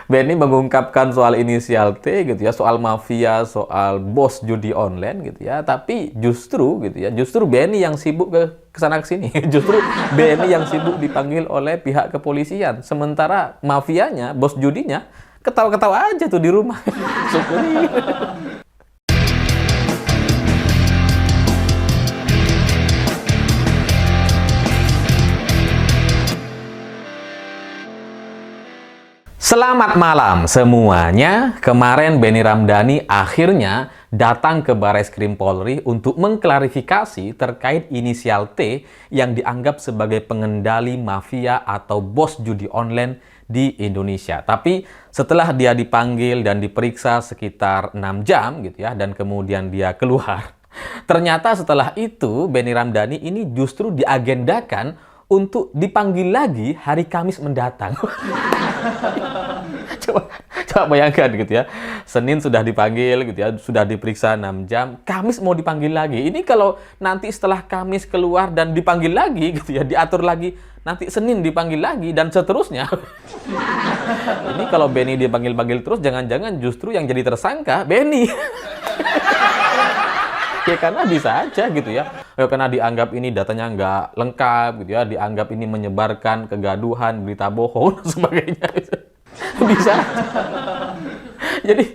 Benny mengungkapkan soal inisial T gitu ya, soal mafia, soal bos judi online gitu ya. Tapi justru gitu ya, justru Benny yang sibuk ke sana ke sini. Justru Benny yang sibuk dipanggil oleh pihak kepolisian. Sementara mafianya, bos judinya ketawa-ketawa aja tuh di rumah. Syukuri. Selamat malam semuanya. Kemarin Benny Ramdhani akhirnya datang ke Bareskrim Polri untuk mengklarifikasi terkait inisial T yang dianggap sebagai pengendali mafia atau bos judi online di Indonesia. Tapi setelah dia dipanggil dan diperiksa sekitar 6 jam gitu ya, dan kemudian dia keluar. Ternyata setelah itu Benny Ramdhani ini justru diagendakan untuk dipanggil lagi hari Kamis mendatang. Coba bayangkan gitu ya. Senin sudah dipanggil gitu ya, sudah diperiksa 6 jam, Kamis mau dipanggil lagi. Ini kalau nanti setelah Kamis keluar dan dipanggil lagi gitu ya, diatur lagi, nanti Senin dipanggil lagi dan seterusnya. Ini kalau Benny dipanggil-panggil terus, jangan-jangan justru yang jadi tersangka Benny. Ya karena bisa aja gitu ya. Karena dianggap ini datanya nggak lengkap gitu ya, dianggap ini menyebarkan kegaduhan, berita bohong dan sebagainya. Bisa aja. Jadi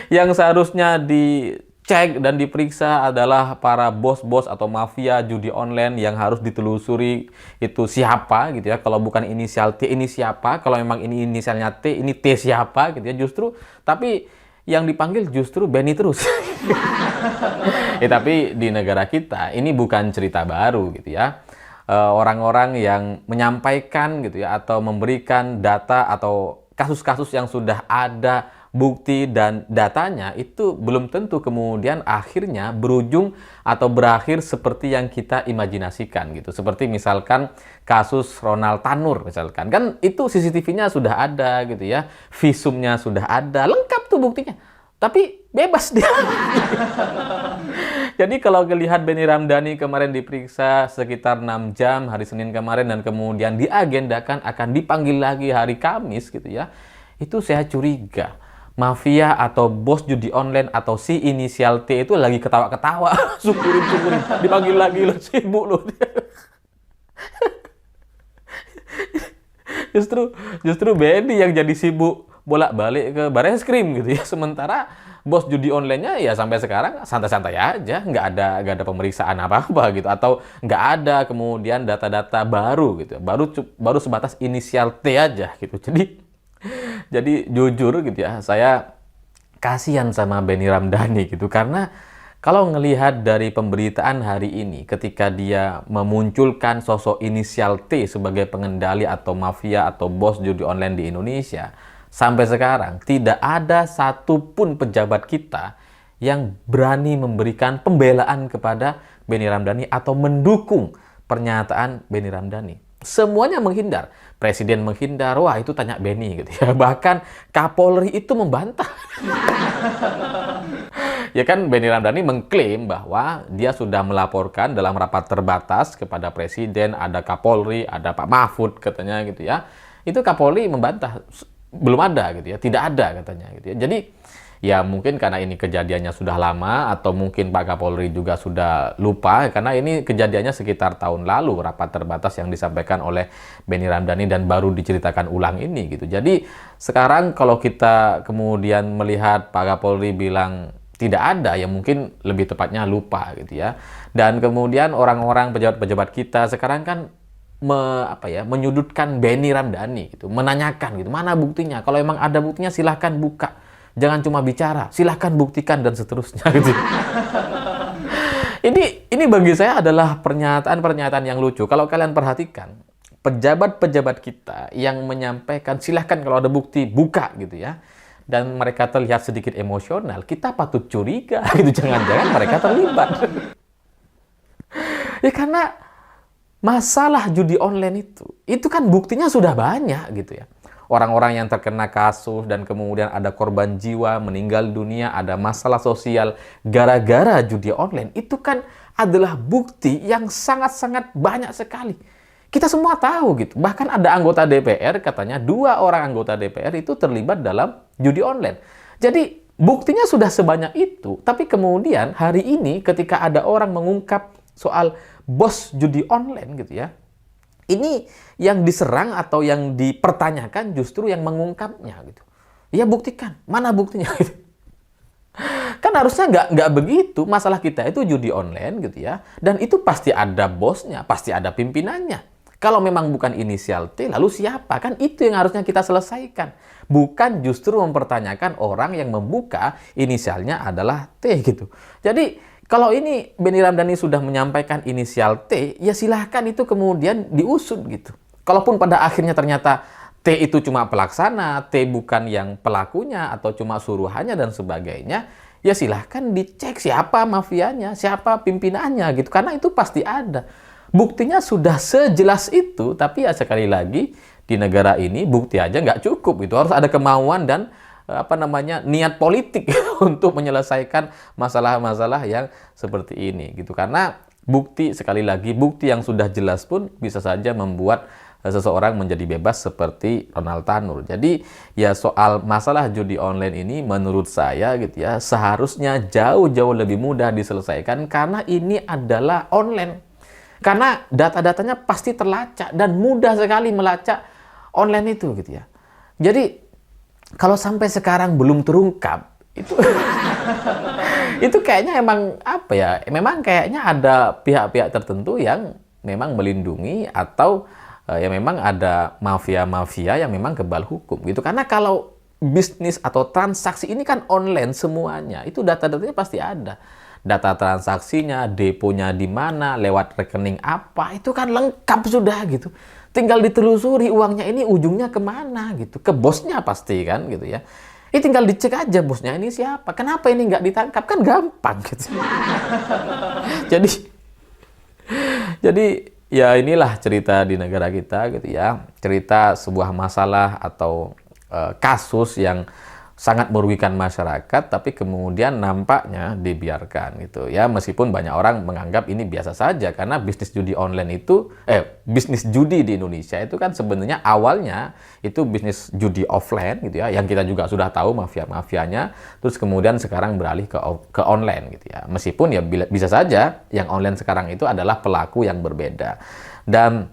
yang seharusnya dicek dan diperiksa adalah para bos-bos atau mafia judi online yang harus ditelusuri itu siapa gitu ya. Kalau bukan inisial T ini siapa, kalau memang ini inisialnya T, ini T siapa gitu ya. Justru tapi yang dipanggil justru Benny terus. Tapi di negara kita ini bukan cerita baru gitu ya. Orang-orang yang menyampaikan gitu ya atau memberikan data atau kasus-kasus yang sudah ada bukti dan datanya itu belum tentu kemudian akhirnya berujung atau berakhir seperti yang kita imajinasikan gitu. Seperti misalkan kasus Ronald Tanur misalkan. Kan itu CCTV-nya sudah ada gitu ya. Visumnya sudah ada, lengkap tuh buktinya. Tapi bebas dia. Jadi kalau melihat Benny Ramdhani kemarin diperiksa sekitar 6 jam hari Senin kemarin dan kemudian diagendakan akan dipanggil lagi hari Kamis gitu ya. Itu saya curiga mafia atau bos judi online atau si inisial T itu lagi ketawa-ketawa. Syukurin, dipanggil lagi lo, sibuk lo. Justru Benny yang jadi sibuk bolak-balik ke Bareskrim gitu ya. Sementara bos judi online-nya ya sampai sekarang santai-santai aja, nggak ada pemeriksaan apa-apa gitu, atau nggak ada kemudian data-data baru gitu, baru sebatas inisial T aja gitu. Jadi jujur gitu ya, saya kasihan sama Benny Ramdhani gitu, karena kalau ngelihat dari pemberitaan hari ini ketika dia memunculkan sosok inisial T sebagai pengendali atau mafia atau bos judi online di Indonesia, sampai sekarang tidak ada satupun pejabat kita yang berani memberikan pembelaan kepada Benny Ramdhani atau mendukung pernyataan Benny Ramdhani. Semuanya menghindar. Presiden menghindar, wah itu tanya Benny gitu ya. Bahkan Kapolri itu membantah. Ya kan Benny Ramdhani mengklaim bahwa dia sudah melaporkan dalam rapat terbatas kepada Presiden, ada Kapolri, ada Pak Mahfud katanya gitu ya. Itu Kapolri membantah. Belum ada gitu ya, tidak ada katanya gitu ya. Jadi ya mungkin karena ini kejadiannya sudah lama atau mungkin Pak Kapolri juga sudah lupa karena ini kejadiannya sekitar tahun lalu rapat terbatas yang disampaikan oleh Benny Ramdhani dan baru diceritakan ulang ini gitu. Jadi sekarang kalau kita kemudian melihat Pak Kapolri bilang tidak ada, ya mungkin lebih tepatnya lupa gitu ya. Dan kemudian orang-orang pejabat-pejabat kita sekarang kan menyudutkan Benny Ramdhani gitu, menanyakan gitu, mana buktinya? Kalau emang ada buktinya silahkan buka, jangan cuma bicara, silahkan buktikan dan seterusnya gitu. Ini bagi saya adalah pernyataan-pernyataan yang lucu. Kalau kalian perhatikan, pejabat-pejabat kita yang menyampaikan silahkan kalau ada bukti buka gitu ya, dan mereka terlihat sedikit emosional, kita patut curiga gitu, jangan-jangan mereka terlibat. Ya karena masalah judi online itu kan buktinya sudah banyak gitu ya. Orang-orang yang terkena kasus dan kemudian ada korban jiwa, meninggal dunia, ada masalah sosial gara-gara judi online, itu kan adalah bukti yang sangat-sangat banyak sekali. Kita semua tahu gitu. Bahkan ada anggota DPR katanya 2 orang anggota DPR itu terlibat dalam judi online. Jadi buktinya sudah sebanyak itu, tapi kemudian hari ini ketika ada orang mengungkap soal bos judi online gitu ya, ini yang diserang atau yang dipertanyakan justru yang mengungkapnya gitu. Ya buktikan, mana buktinya gitu. Kan harusnya nggak begitu. Masalah kita itu judi online gitu ya, dan itu pasti ada bosnya, pasti ada pimpinannya. Kalau memang bukan inisial T, lalu siapa? Kan itu yang harusnya kita selesaikan. Bukan justru mempertanyakan orang yang membuka inisialnya adalah T gitu. Jadi kalau ini Benny Ramdhani sudah menyampaikan inisial T, ya silahkan itu kemudian diusut gitu. Kalaupun pada akhirnya ternyata T itu cuma pelaksana, T bukan yang pelakunya atau cuma suruhannya dan sebagainya, ya silahkan dicek siapa mafianya, siapa pimpinannya gitu. Karena itu pasti ada. Buktinya sudah sejelas itu, tapi ya sekali lagi di negara ini bukti aja nggak cukup gitu. Harus ada kemauan dan niat politik untuk menyelesaikan masalah-masalah yang seperti ini gitu. Karena bukti sekali lagi bukti yang sudah jelas pun bisa saja membuat seseorang menjadi bebas seperti Ronald Tanur. Jadi ya soal masalah judi online ini menurut saya gitu ya seharusnya jauh-jauh lebih mudah diselesaikan karena ini adalah online. Karena data-datanya pasti terlacak dan mudah sekali melacak online itu gitu ya. Jadi kalau sampai sekarang belum terungkap itu itu kayaknya emang memang kayaknya ada pihak-pihak tertentu yang memang melindungi atau ya memang ada mafia-mafia yang memang kebal hukum gitu. Karena kalau bisnis atau transaksi ini kan online semuanya, itu data-datanya pasti ada. Data transaksinya, deponya di mana, lewat rekening apa, itu kan lengkap sudah gitu. Tinggal ditelusuri uangnya ini ujungnya kemana gitu. Ke bosnya pasti kan gitu ya. Ini tinggal dicek aja bosnya ini siapa. Kenapa ini nggak ditangkap? Kan gampang gitu. Jadi ya inilah cerita di negara kita gitu ya. Cerita sebuah masalah atau kasus yang sangat merugikan masyarakat, tapi kemudian nampaknya dibiarkan gitu ya. Meskipun banyak orang menganggap ini biasa saja karena bisnis judi online itu, bisnis judi di Indonesia itu kan sebenarnya awalnya itu bisnis judi offline gitu ya, yang kita juga sudah tahu mafia-mafianya, terus kemudian sekarang beralih ke online gitu ya. Meskipun ya bisa saja yang online sekarang itu adalah pelaku yang berbeda. Dan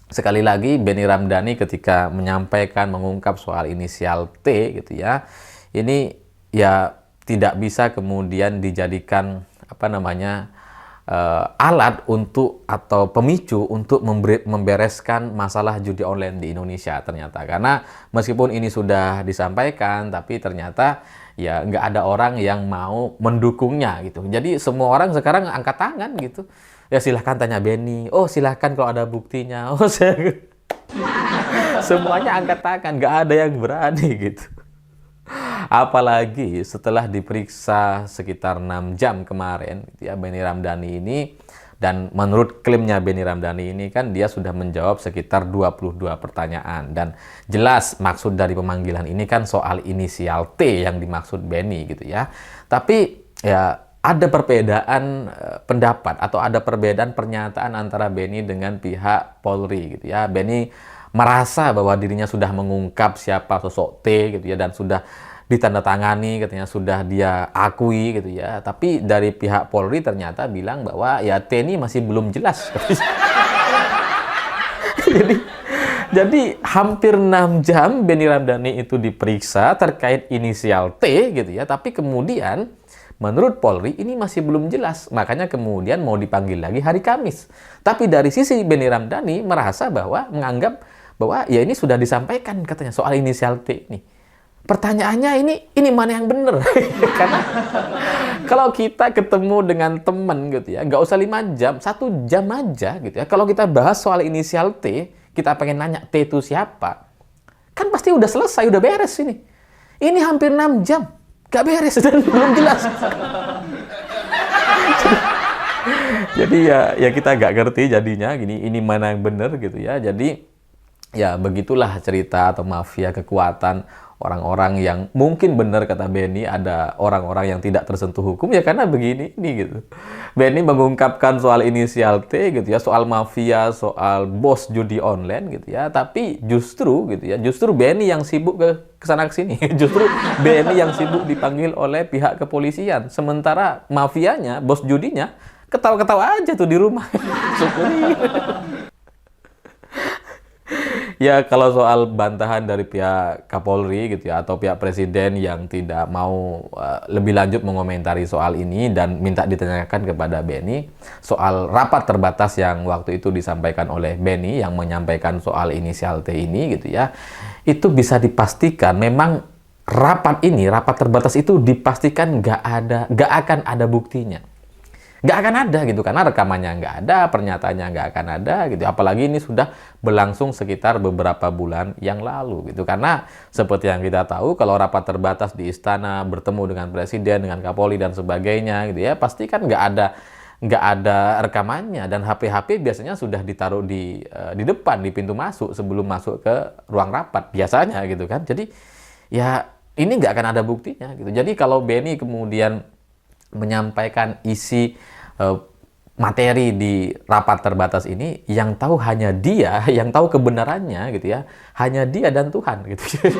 sekali lagi Benny Ramdhani ketika menyampaikan mengungkap soal inisial T gitu ya, ini ya tidak bisa kemudian dijadikan alat untuk atau pemicu untuk membereskan masalah judi online di Indonesia ternyata. Karena meskipun ini sudah disampaikan, tapi ternyata ya nggak ada orang yang mau mendukungnya gitu. Jadi semua orang sekarang angkat tangan gitu. Ya silahkan tanya Benny, oh silahkan kalau ada buktinya, oh semuanya angkat tangan, nggak ada yang berani gitu. Apalagi setelah diperiksa sekitar 6 jam kemarin, ya Benny Ramdhani ini, dan menurut klaimnya Benny Ramdhani ini kan dia sudah menjawab sekitar 22 pertanyaan. Dan jelas maksud dari pemanggilan ini kan soal inisial T yang dimaksud Benny gitu ya. Tapi ya ada perbedaan pendapat atau ada perbedaan pernyataan antara Benny dengan pihak Polri gitu ya. Benny merasa bahwa dirinya sudah mengungkap siapa sosok T gitu ya dan sudah ditandatangani, katanya sudah dia akui gitu ya. Tapi dari pihak Polri ternyata bilang bahwa ya T ini masih belum jelas. Jadi hampir 6 jam Benny Ramdhani itu diperiksa terkait inisial T gitu ya. Tapi kemudian menurut Polri ini masih belum jelas, makanya kemudian mau dipanggil lagi hari Kamis. Tapi dari sisi Benny Ramdhani merasa bahwa menganggap bahwa ya ini sudah disampaikan katanya soal inisial T ini. Pertanyaannya ini mana yang benar? Karena kalau kita ketemu dengan teman gitu ya, nggak usah 5 jam, 1 jam aja gitu ya. Kalau kita bahas soal inisial T, kita pengen nanya T itu siapa, kan pasti udah selesai, udah beres ini. Ini hampir 6 jam. Gak beres dan belum jelas. Jadi ya kita gak ngerti jadinya gini, ini mana yang benar gitu ya. Jadi ya begitulah cerita atau mafia kekuatan orang-orang yang mungkin benar kata Benny ada orang-orang yang tidak tersentuh hukum ya karena begini nih gitu. Benny mengungkapkan soal inisial T gitu ya, soal mafia, soal bos judi online gitu ya, tapi justru gitu ya, justru Benny yang sibuk ke kesana kesini, justru Benny yang sibuk dipanggil oleh pihak kepolisian, sementara mafianya, bos judinya ketawa-ketawa aja tuh di rumah. Syukuri. Ya, kalau soal bantahan dari pihak Kapolri gitu ya, atau pihak Presiden yang tidak mau lebih lanjut mengomentari soal ini dan minta ditanyakan kepada Benny soal rapat terbatas yang waktu itu disampaikan oleh Benny yang menyampaikan soal inisial T ini gitu ya, itu bisa dipastikan memang rapat terbatas itu dipastikan nggak akan ada buktinya. Nggak akan ada gitu, karena rekamannya nggak ada, pernyataannya nggak akan ada gitu. Apalagi ini sudah berlangsung sekitar beberapa bulan yang lalu gitu. Karena seperti yang kita tahu, kalau rapat terbatas di istana bertemu dengan presiden, dengan Kapolri dan sebagainya gitu ya, pasti kan nggak ada rekamannya, dan HP biasanya sudah ditaruh di depan, di pintu masuk sebelum masuk ke ruang rapat biasanya gitu kan. Jadi ya ini nggak akan ada buktinya gitu. Jadi kalau Benny kemudian menyampaikan isi materi di rapat terbatas ini, yang tahu hanya dia, yang tahu kebenarannya gitu ya, hanya dia dan Tuhan gitu.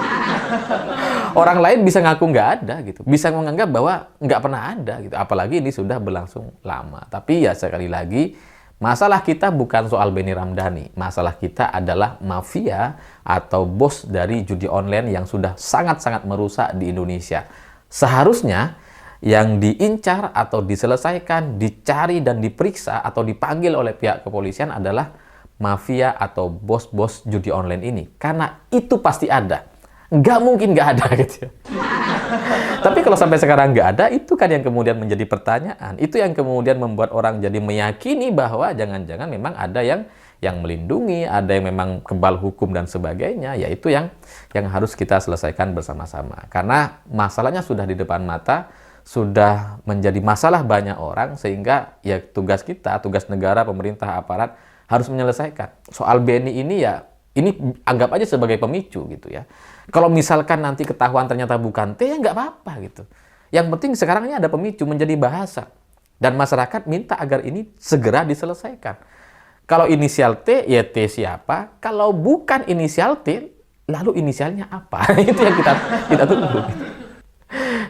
Orang lain bisa ngaku nggak ada gitu, bisa menganggap bahwa nggak pernah ada gitu, apalagi ini sudah berlangsung lama. Tapi ya sekali lagi, masalah kita bukan soal Benny Ramdhani, masalah kita adalah mafia atau bos dari judi online yang sudah sangat-sangat merusak di Indonesia. Seharusnya yang diincar atau diselesaikan, dicari dan diperiksa atau dipanggil oleh pihak kepolisian adalah mafia atau bos-bos judi online ini. Karena itu pasti ada. Nggak mungkin nggak ada gitu ya. Tapi kalau sampai sekarang nggak ada, itu kan yang kemudian menjadi pertanyaan. Itu yang kemudian membuat orang jadi meyakini bahwa jangan-jangan memang ada yang melindungi, ada yang memang kebal hukum dan sebagainya. Ya itu yang harus kita selesaikan bersama-sama. Karena masalahnya sudah di depan mata, sudah menjadi masalah banyak orang, sehingga ya tugas kita, tugas negara, pemerintah, aparat harus menyelesaikan. Soal Benny ini ya, ini anggap aja sebagai pemicu gitu ya. Kalau misalkan nanti ketahuan ternyata bukan T, ya nggak apa-apa gitu. Yang penting sekarang ini ada pemicu menjadi bahasa. Dan masyarakat minta agar ini segera diselesaikan. Kalau inisial T, ya T siapa? Kalau bukan inisial T, lalu inisialnya apa? Itu yang kita tunggu.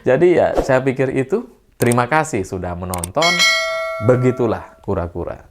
Jadi ya saya pikir itu, terima kasih sudah menonton. Begitulah kura-kura.